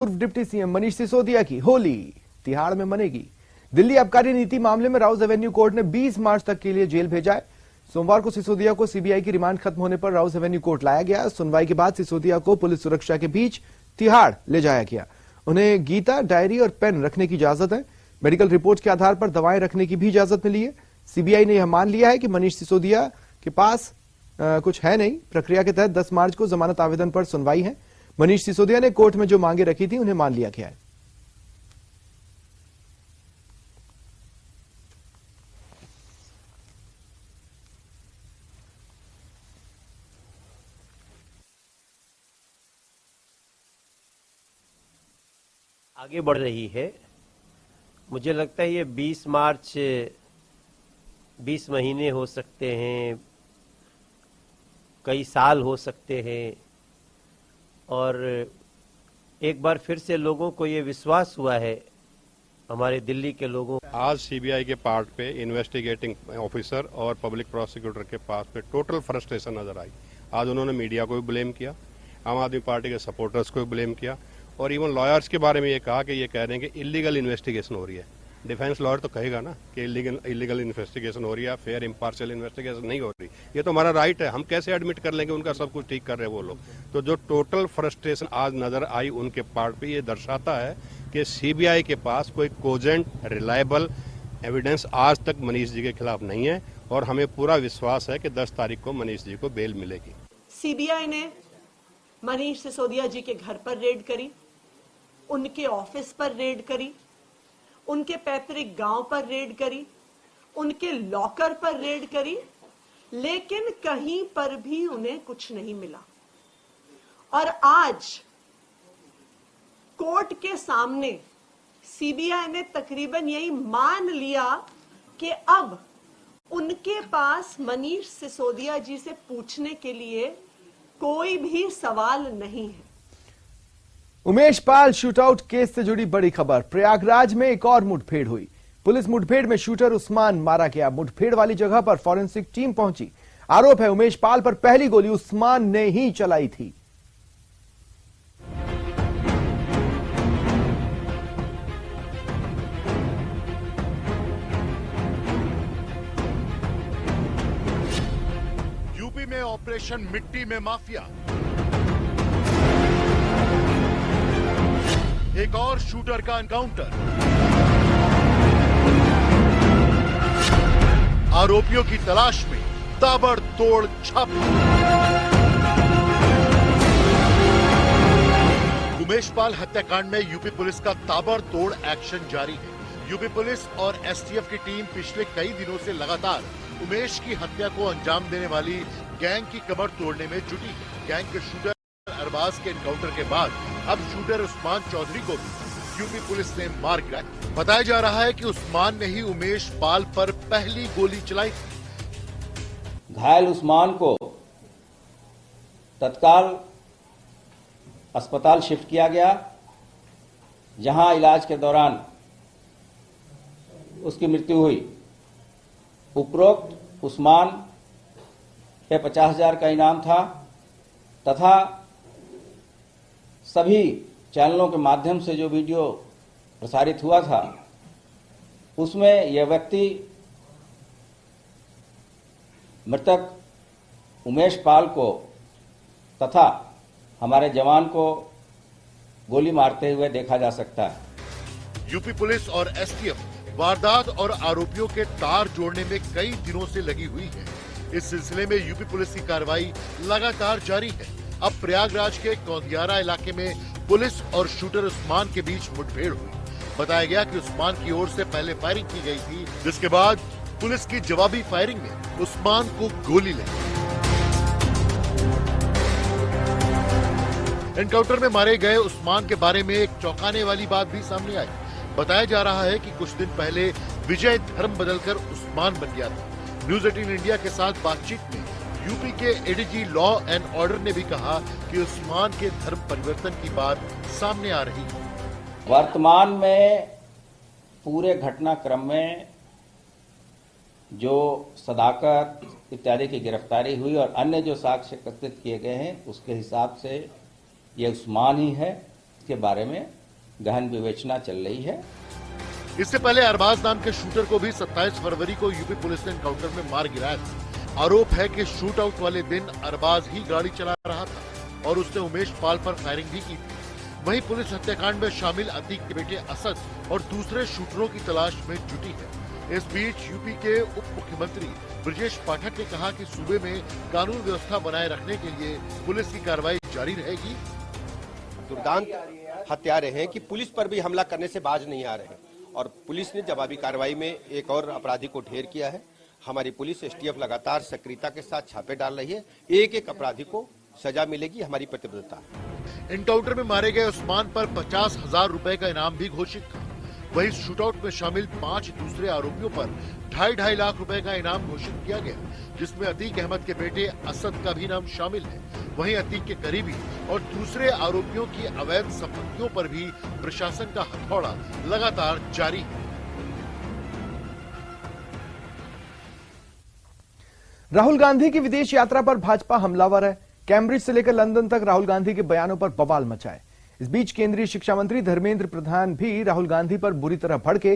पूर्व deputy CM Manish Sisodia की होली तिहाड़ में मनेगी। दिल्ली आबकारी नीति मामले में राउज एवेन्यू कोर्ट ने 20 मार्च तक के लिए जेल भेजा है। सोमवार को सिसोदिया को सीबीआई की रिमांड खत्म होने पर राउज एवेन्यू कोर्ट लाया गया। सुनवाई के बाद सिसोदिया को पुलिस सुरक्षा के बीच तिहाड़ ले जाया गया। उन्हें गीता, डायरी और पेन रखने की इजाजत है। मेडिकल रिपोर्ट के आधार पर दवाएं रखने की भी इजाजत मिली है। सीबीआई ने यह मान लिया है कि मनीष सिसोदिया के पास कुछ है नहीं। प्रक्रिया के तहत 10 मार्च को जमानत आवेदन पर सुनवाई है। मनीष सिसोदिया ने कोर्ट में जो मांगे रखी थी उन्हें मान लिया गया है। आगे बढ़ रही है। मुझे लगता है ये 20 मार्च 20 महीने हो सकते हैं, कई साल हो सकते हैं, और एक बार फिर से लोगों को ये विश्वास हुआ है, हमारे दिल्ली के लोगों। आज सीबीआई के पार्ट पे इन्वेस्टिगेटिंग ऑफिसर और पब्लिक प्रोसिक्यूटर के पास पे टोटल फ्रस्ट्रेशन नजर आई। आज उन्होंने मीडिया को भी ब्लेम किया, आम आदमी पार्टी के सपोर्टर्स को भी ब्लेम किया, और इवन लॉयर्स के बारे में ये कहा कि ये कह रहे हैं कि इलीगल इन्वेस्टिगेशन हो रही है। डिफेंस लॉयर तो कहेगा ना कि इलीगल इन्वेस्टिगेशन हो रही है, फेयर इम्पार्शियल इन्वेस्टिगेशन नहीं हो रही। ये तो हमारा राइट है, हम कैसे एडमिट कर लेंगे उनका सब कुछ ठीक कर रहे हैं वो लोग। तो जो टोटल फ्रस्ट्रेशन आज नजर आई उनके पार्ट पे, ये दर्शाता है कि सीबीआई के पास कोई कोजेंट रिलायबल एविडेंस आज तक मनीष जी के खिलाफ नहीं है, और हमें पूरा विश्वास है कि 10 तारीख को मनीष जी को बेल मिलेगी। सीबीआई ने मनीष सिसोदिया जी के घर पर रेड करी, उनके ऑफिस पर रेड करी, उनके पैतृक गांव पर रेड करी, उनके लॉकर पर रेड करी, लेकिन कहीं पर भी उन्हें कुछ नहीं मिला। और आज कोर्ट के सामने सीबीआई ने तकरीबन यही मान लिया कि अब उनके पास मनीष सिसोदिया जी से पूछने के लिए कोई भी सवाल नहीं है। उमेश पाल शूटआउट केस से जुड़ी बड़ी खबर। प्रयागराज में एक और मुठभेड़ हुई। पुलिस मुठभेड़ में शूटर उस्मान मारा गया। मुठभेड़ वाली जगह पर फॉरेंसिक टीम पहुंची। आरोप है उमेश पाल पर पहली गोली उस्मान ने ही चलाई थी। यूपी में ऑपरेशन मिट्टी में माफिया। एक और शूटर का एनकाउंटर। आरोपियों की तलाश में ताबड़तोड़ छापे। उमेश पाल हत्याकांड में यूपी पुलिस का ताबड़तोड़ एक्शन जारी है। यूपी पुलिस और एसटीएफ की टीम पिछले कई दिनों से लगातार उमेश की हत्या को अंजाम देने वाली गैंग की कमर तोड़ने में जुटी है। गैंग के शूटर अरबाज के एनकाउंटर के बाद अब शूटर उस्मान चौधरी को भी यूपी पुलिस ने मार गिराया। बताया जा रहा है कि उस्मान ने ही उमेश पाल पर पहली गोली चलाई। घायल उस्मान को तत्काल अस्पताल शिफ्ट किया गया, जहां इलाज के दौरान उसकी मृत्यु हुई। उपरोक्त उस्मान पे 50,000 का इनाम था तथा सभी चैनलों के माध्यम से जो वीडियो प्रसारित हुआ था उसमें यह व्यक्ति मृतक उमेश पाल को तथा हमारे जवान को गोली मारते हुए देखा जा सकता है। यूपी पुलिस और एसटीएफ वारदात और आरोपियों के तार जोड़ने में कई दिनों से लगी हुई है। इस सिलसिले में यूपी पुलिस की कार्रवाई लगातार जारी है। अब प्रयागराज के कौंदियारा इलाके में पुलिस और शूटर उस्मान के बीच मुठभेड़ हुई। बताया गया कि उस्मान की ओर से पहले फायरिंग की गई थी, जिसके बाद पुलिस की जवाबी फायरिंग में उस्मान को गोली लगी। एनकाउंटर में मारे गए उस्मान के बारे में एक चौंकाने वाली बात भी सामने आई। बताया जा रहा है कि कुछ दिन पहले विजय धर्म बदलकर उस्मान बन गया था। न्यूज 18 इंडिया के साथ बातचीत में यूपी के एडीजी लॉ एंड ऑर्डर ने भी कहा कि उस्मान के धर्म परिवर्तन की बात सामने आ रही है। वर्तमान में पूरे घटनाक्रम में जो सदाकत इत्यादि की गिरफ्तारी हुई और अन्य जो साक्ष्य एकत्रित किए गए हैं उसके हिसाब से ये उस्मान ही है। इसके बारे में गहन विवेचना चल रही है। इससे पहले अरबाज नाम के शूटर को भी 27 फरवरी को यूपी पुलिस ने एनकाउंटर में मार गिराया था। आरोप है कि शूट आउट वाले दिन अरबाज ही गाड़ी चला रहा था और उसने उमेश पाल पर फायरिंग भी की थी। वहीं पुलिस हत्याकांड में शामिल अतीक के बेटे असद और दूसरे शूटरों की तलाश में जुटी है। इस बीच यूपी के उप मुख्यमंत्री ब्रजेश पाठक ने कहा कि सूबे में कानून व्यवस्था बनाए रखने के लिए पुलिस की कार्रवाई जारी रहेगी। दुर्दांत हत्यारे हैं कि पुलिस पर भी हमला करने से बाज नहीं आ रहे हैं और पुलिस ने जवाबी कार्रवाई में एक और अपराधी को ढेर किया है। हमारी पुलिस एसटीएफ लगातार सक्रियता के साथ छापे डाल रही है। एक एक अपराधी को सजा मिलेगी, हमारी प्रतिबद्धता है। एनकाउंटर में मारे गए उस्मान पर 50,000 रुपए का इनाम भी घोषित था। वहीं शूटआउट में शामिल 5 दूसरे आरोपियों पर 2.5 लाख रुपए का इनाम घोषित किया गया, जिसमें अतीक अहमद के बेटे असद का भी नाम शामिल है। वहीं अतीक के करीबी और दूसरे आरोपियों की अवैध संपत्तियों पर भी प्रशासन का हथौड़ा लगातार जारी है। राहुल गांधी की विदेश यात्रा पर भाजपा हमलावर है। कैम्ब्रिज से लेकर लंदन तक राहुल गांधी के बयानों पर बवाल मचा है। इस बीच केंद्रीय शिक्षा मंत्री धर्मेंद्र प्रधान भी राहुल गांधी पर बुरी तरह भड़के।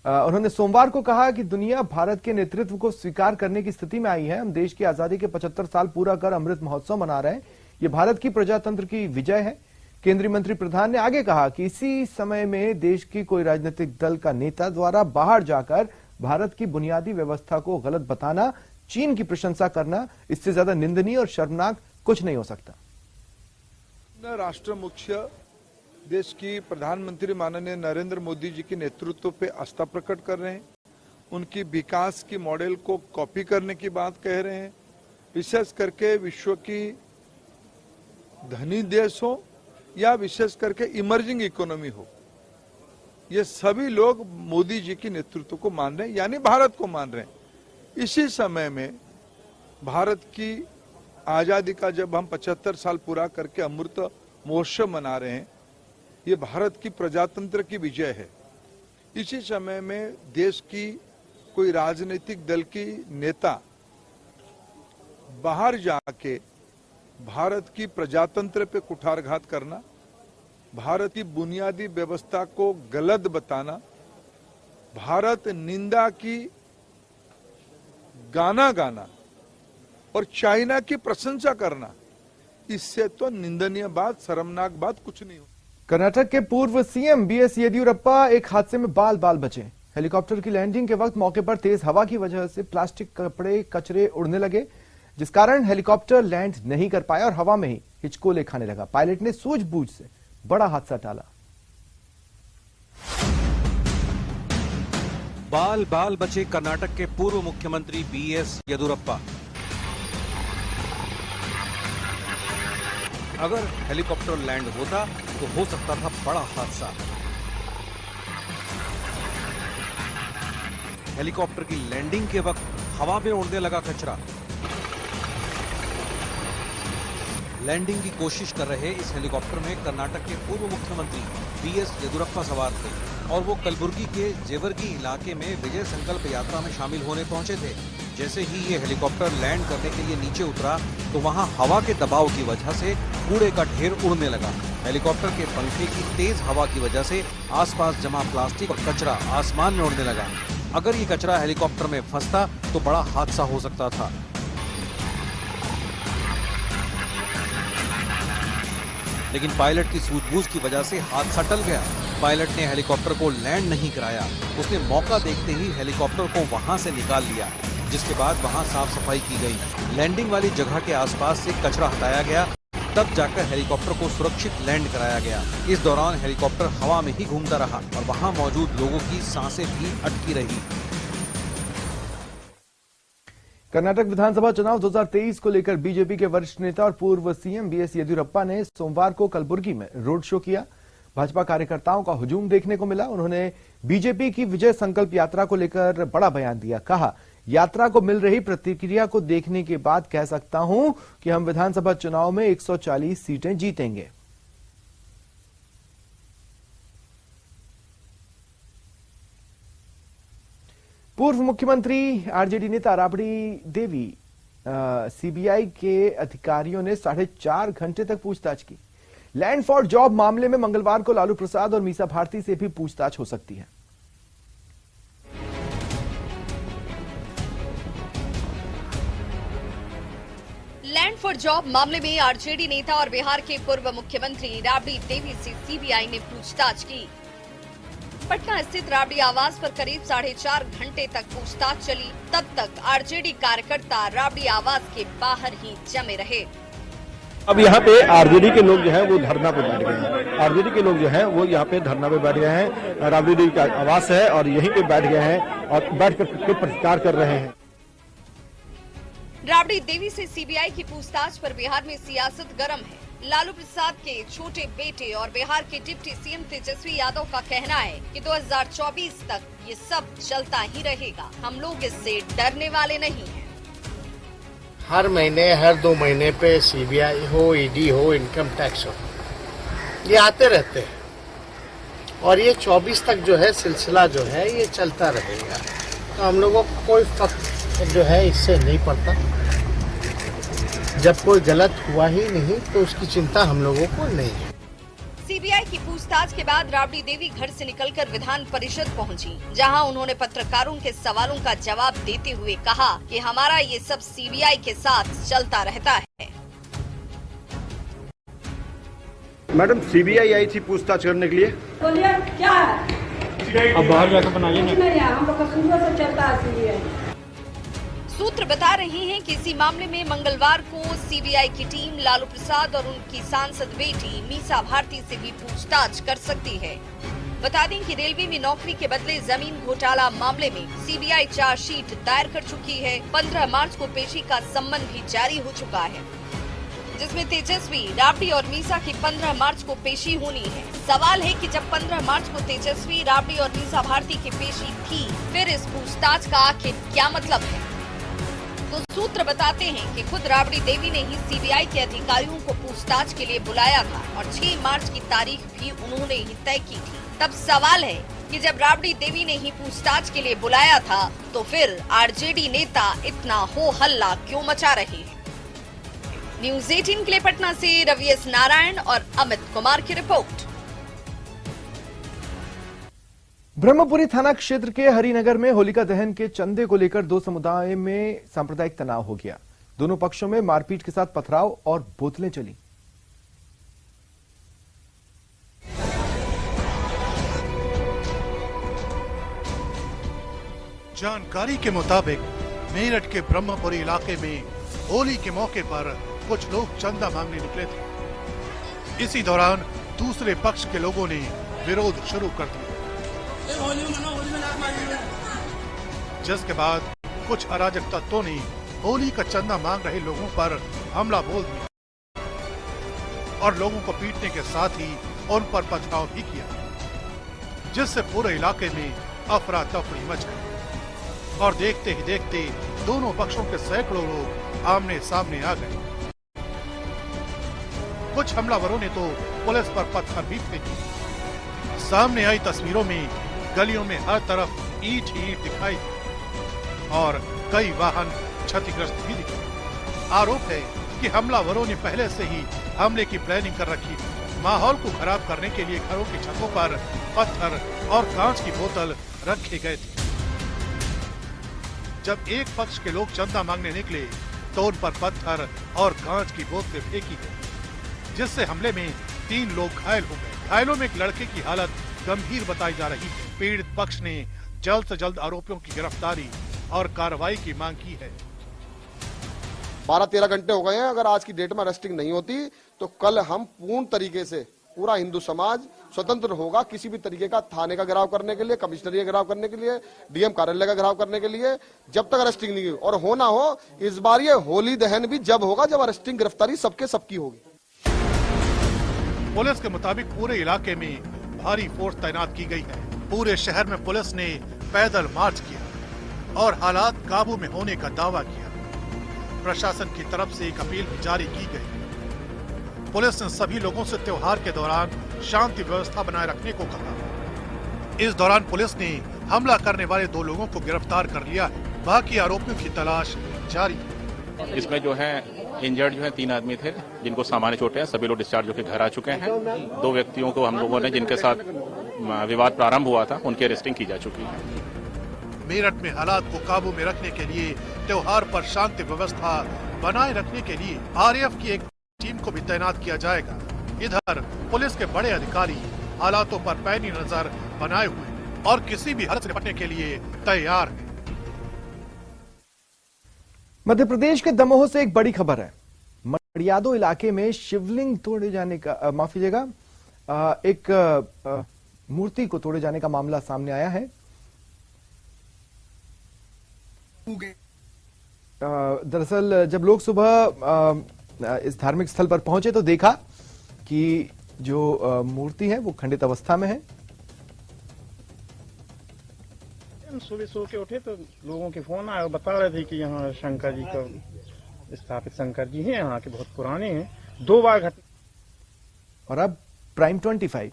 उन्होंने सोमवार को कहा कि दुनिया भारत के नेतृत्व को स्वीकार करने की स्थिति में आई है। हम देश की आजादी के 75 साल पूरा कर अमृत महोत्सव मना रहे हैं। ये भारत की प्रजातंत्र की विजय है। केंद्रीय मंत्री प्रधान ने आगे कहा कि इसी समय में देश की कोई राजनीतिक दल का नेता द्वारा बाहर जाकर भारत की बुनियादी व्यवस्था को गलत बताना, चीन की प्रशंसा करना, इससे ज्यादा निंदनीय और शर्मनाक कुछ नहीं हो सकता। राष्ट्र मुख्य देश की प्रधानमंत्री माननीय नरेंद्र मोदी जी के नेतृत्व पे आस्था प्रकट कर रहे हैं। उनकी विकास की मॉडल को कॉपी करने की बात कह रहे हैं। विशेष करके विश्व की धनी देश हो या विशेष करके इमर्जिंग इकोनॉमी हो, ये सभी लोग मोदी जी के नेतृत्व को मान रहे हैं, यानी भारत को मान रहे हैं। इसी समय में भारत की आजादी का जब हम 75 साल पूरा करके अमृत महोत्सव मना रहे हैं, ये भारत की प्रजातंत्र की विजय है। इसी समय में देश की कोई राजनीतिक दल की नेता बाहर जाके भारत की प्रजातंत्र पे कुठारघात करना, भारत की बुनियादी व्यवस्था को गलत बताना, भारत निंदा की गाना गाना और चाइना की प्रशंसा करना, इससे तो निंदनीय बात, शर्मनाक बात कुछ नहीं हो। कर्नाटक के पूर्व सीएम बीएस येदियुरप्पा एक हादसे में बाल बाल बचे। हेलीकॉप्टर की लैंडिंग के वक्त मौके पर तेज हवा की वजह से प्लास्टिक कपड़े कचरे उड़ने लगे, जिस कारण हेलीकॉप्टर लैंड नहीं कर पाया और हवा में ही हिचकोले खाने लगा। पायलट ने सूझबूझ से बड़ा हादसा टाला। बाल बाल बचे कर्नाटक के पूर्व मुख्यमंत्री बीएस येदियुरप्पा। अगर हेलीकॉप्टर लैंड होता तो हो सकता था बड़ा हादसा। हेलीकॉप्टर की लैंडिंग के वक्त हवा में उड़ने लगा कचरा। लैंडिंग की कोशिश कर रहे इस हेलीकॉप्टर में कर्नाटक के पूर्व मुख्यमंत्री बीएस येदियुरप्पा सवार थे और वो कलबुर्गी के जेवर्गी इलाके में विजय संकल्प यात्रा में शामिल होने पहुंचे थे। जैसे ही ये हेलीकॉप्टर लैंड करने के लिए नीचे उतरा तो वहां हवा के दबाव की वजह से कूड़े का ढेर उड़ने लगा। हेलीकॉप्टर के पंखे की तेज हवा की वजह से आसपास जमा प्लास्टिक और कचरा आसमान में उड़ने लगा। अगर ये कचरा हेलीकॉप्टर में फंसता तो बड़ा हादसा हो सकता था। लेकिन पायलट की सूझबूझ की वजह से हादसा टल गया। पायलट ने हेलीकॉप्टर को लैंड नहीं कराया। उसने मौका देखते ही हेलीकॉप्टर को वहां से निकाल लिया, जिसके बाद वहां साफ सफाई की गई। लैंडिंग वाली जगह के आसपास से कचरा हटाया गया, तब जाकर हेलीकॉप्टर को सुरक्षित लैंड कराया गया। इस दौरान हेलीकॉप्टर हवा में ही घूमता रहा और वहां मौजूद लोगों की सांसें भी अटकी रही। कर्नाटक विधानसभा चुनाव 2023 को लेकर बीजेपी के वरिष्ठ नेता और पूर्व सीएम बीएस येदियुरप्पा ने सोमवार को कलबुर्गी में रोड शो किया। भाजपा कार्यकर्ताओं का हुजूम देखने को मिला। उन्होंने बीजेपी की विजय संकल्प यात्रा को लेकर बड़ा बयान दिया। कहा, यात्रा को मिल रही प्रतिक्रिया को देखने के बाद कह सकता हूं कि हम विधानसभा चुनाव में 140 सीटें जीतेंगे। पूर्व मुख्यमंत्री आरजेडी नेता राबड़ी देवी सीबीआई के अधिकारियों ने 4.5 घंटे तक पूछताछ की। लैंड फॉर जॉब मामले में मंगलवार को लालू प्रसाद और मीसा भारती से भी पूछताछ हो सकती है। लैंड फॉर जॉब मामले में आरजेडी नेता और बिहार के पूर्व मुख्यमंत्री राबड़ी देवी से सीबीआई ने पूछताछ की। पटना स्थित राबड़ी आवास पर करीब 4.5 घंटे तक पूछताछ चली। तब तक आरजेडी कार्यकर्ता राबड़ी आवास के बाहर ही जमे रहे। अब यहाँ पे आरजेडी के लोग जो है वो धरना पे बैठ गए हैं। आरजेडी के लोग जो है वो यहाँ पे धरना पे बैठ गए हैं। राबड़ी देवी का आवास है और यहीं पे बैठ गए हैं और बैठकर प्रतिकार कर रहे हैं। राबड़ी देवी से सीबीआई की पूछताछ पर बिहार में सियासत गर्म है। लालू प्रसाद के छोटे बेटे और बिहार के डिप्टी सीएम तेजस्वी यादव का कहना है कि 2024 तक ये सब चलता ही रहेगा। हम लोग इससे डरने वाले नहीं हैं। हर महीने हर 2 महीने पे सीबीआई हो, ईडी हो, इनकम टैक्स हो, ये आते रहते हैं और ये 24 तक जो है सिलसिला जो है ये चलता रहेगा। तो हम लोगों को कोई फर्क जो है इससे नहीं पड़ता। जब कोई गलत हुआ ही नहीं तो उसकी चिंता हम लोगों को नहीं है। सीबीआई की पूछताछ के बाद राबड़ी देवी घर से निकलकर विधान परिषद पहुंची, जहां उन्होंने पत्रकारों के सवालों का जवाब देते हुए कहा कि हमारा ये सब सीबीआई के साथ चलता रहता है। मैडम, सीबीआई आई थी पूछताछ करने के लिए। बोलिए क्या है? अब बाहर जाकर बनाइए ना। हम लोग का शुरू से चलता है सीबीआई। सूत्र बता रहे हैं कि इसी मामले में मंगलवार को सीबीआई की टीम लालू प्रसाद और उनकी सांसद बेटी मीसा भारती से भी पूछताछ कर सकती है। बता दें कि रेलवे में नौकरी के बदले जमीन घोटाला मामले में सीबीआई चार्जशीट दायर कर चुकी है। 15 मार्च को पेशी का सम्मन भी जारी हो चुका है, जिसमें तेजस्वी, राबड़ी और मीसा की 15 मार्च को पेशी होनी है। सवाल है कि जब 15 मार्च को तेजस्वी, राबड़ी और मीसा भारती की पेशी थी, फिर इस पूछताछ का आखिर क्या मतलब है? तो सूत्र बताते हैं कि खुद राबड़ी देवी ने ही सीबीआई के अधिकारियों को पूछताछ के लिए बुलाया था और 6 मार्च की तारीख भी उन्होंने ही तय की थी। तब सवाल है कि जब राबड़ी देवी ने ही पूछताछ के लिए बुलाया था तो फिर आरजेडी नेता इतना हो हल्ला क्यों मचा रहे हैं? न्यूज़ 18 के लिए पटना से रवि एस नारायण और अमित कुमार की रिपोर्ट। ब्रह्मपुरी थाना क्षेत्र के हरिनगर में होलिका दहन के चंदे को लेकर 2 समुदाय में सांप्रदायिक तनाव हो गया। दोनों पक्षों में मारपीट के साथ पथराव और बोतलें चली। जानकारी के मुताबिक मेरठ के ब्रह्मपुरी इलाके में होली के मौके पर कुछ लोग चंदा मांगने निकले थे। इसी दौरान दूसरे पक्ष के लोगों ने विरोध शुरू कर दिया, जिसके बाद कुछ अराजक तत्वों ने होली का चंदा मांग रहे लोगों पर हमला बोल दिया और लोगों को पीटने के साथ ही उन पर पथराव भी किया, जिससे पूरे इलाके में अफरा तफरी मच गई और देखते ही देखते दोनों पक्षों के सैकड़ों लोग आमने सामने आ गए। कुछ हमलावरों ने तो पुलिस पर पत्थर भी फेंके। सामने आई तस्वीरों में गलियों में हर तरफ ईंट ही ईंट दिखाई दी और कई वाहन क्षतिग्रस्त भी दिखे। आरोप है कि हमलावरों ने पहले से ही हमले की प्लानिंग कर रखी। माहौल को खराब करने के लिए घरों की छतों पर पत्थर और कांच की बोतल रखे गए थे। जब एक पक्ष के लोग चंदा मांगने निकले तो उन पर पत्थर और कांच की बोतलें फेंकी गई, जिससे हमले में 3 लोग घायल हो गए। घायलों में एक लड़के की हालत गंभीर बताई जा रही है। पीड़ित पक्ष ने जल्द से जल्द आरोपियों की गिरफ्तारी और कार्रवाई की मांग की है। 12-13 घंटे हो गए हैं। अगर आज की डेट में अरेस्टिंग नहीं होती तो कल हम पूर्ण तरीके से पूरा हिंदू समाज स्वतंत्र होगा किसी भी तरीके का थाने का घेराव करने के लिए, कमिश्नरी का घेराव करने के लिए, डीएम कार्यालय का घेराव करने के लिए, जब तक अरेस्टिंग नहीं हुई। और होना हो इस बार ये होली दहन भी जब होगा जब अरेस्टिंग गिरफ्तारी सबकी होगी। पुलिस के मुताबिक पूरे इलाके में भारी फोर्स तैनात की गई है। पूरे शहर में पुलिस ने पैदल मार्च किया और हालात काबू में होने का दावा किया। प्रशासन की तरफ से एक अपील भी जारी की गई। पुलिस ने सभी लोगों से त्योहार के दौरान शांति व्यवस्था बनाए रखने को कहा। इस दौरान पुलिस ने हमला करने वाले 2 लोगों को गिरफ्तार कर लिया है। बाकी आरोपियों की तलाश जारी है। इसमें जो है इंजर्ड जो है 3 आदमी थे जिनको सामान्य चोटें हैं। सभी लोग डिस्चार्ज होकर घर आ चुके हैं। 2 व्यक्तियों को हम लोगों ने जिनके साथ विवाद प्रारंभ हुआ था उनकी अरेस्टिंग की जा चुकी है। मेरठ में हालात को काबू में रखने के लिए त्योहार पर शांति व्यवस्था बनाए रखने के लिए आरएएफ की एक टीम को भी तैनात किया जाएगा। इधर पुलिस के बड़े अधिकारी हालातों पर पैनी नजर बनाए हुए और किसी भी हालत से निपटने के लिए तैयार हैं। मध्य प्रदेश के दमोह से एक बड़ी खबर है। मड़ियादो इलाके में शिवलिंग तोड़े जाने का माफ कीजिएगा एक मूर्ति को तोड़े जाने का मामला सामने आया है। दरअसल जब लोग सुबह इस धार्मिक स्थल पर पहुंचे तो देखा कि जो मूर्ति है वो खंडित अवस्था में है। हम सुबह सो के उठे तो लोगों के फोन आए और बता रहे थे कि यहाँ शंकर जी का स्थापित शंकर जी हैं, यहाँ के बहुत पुराने हैं। 2 बार घटना। और अब प्राइम 25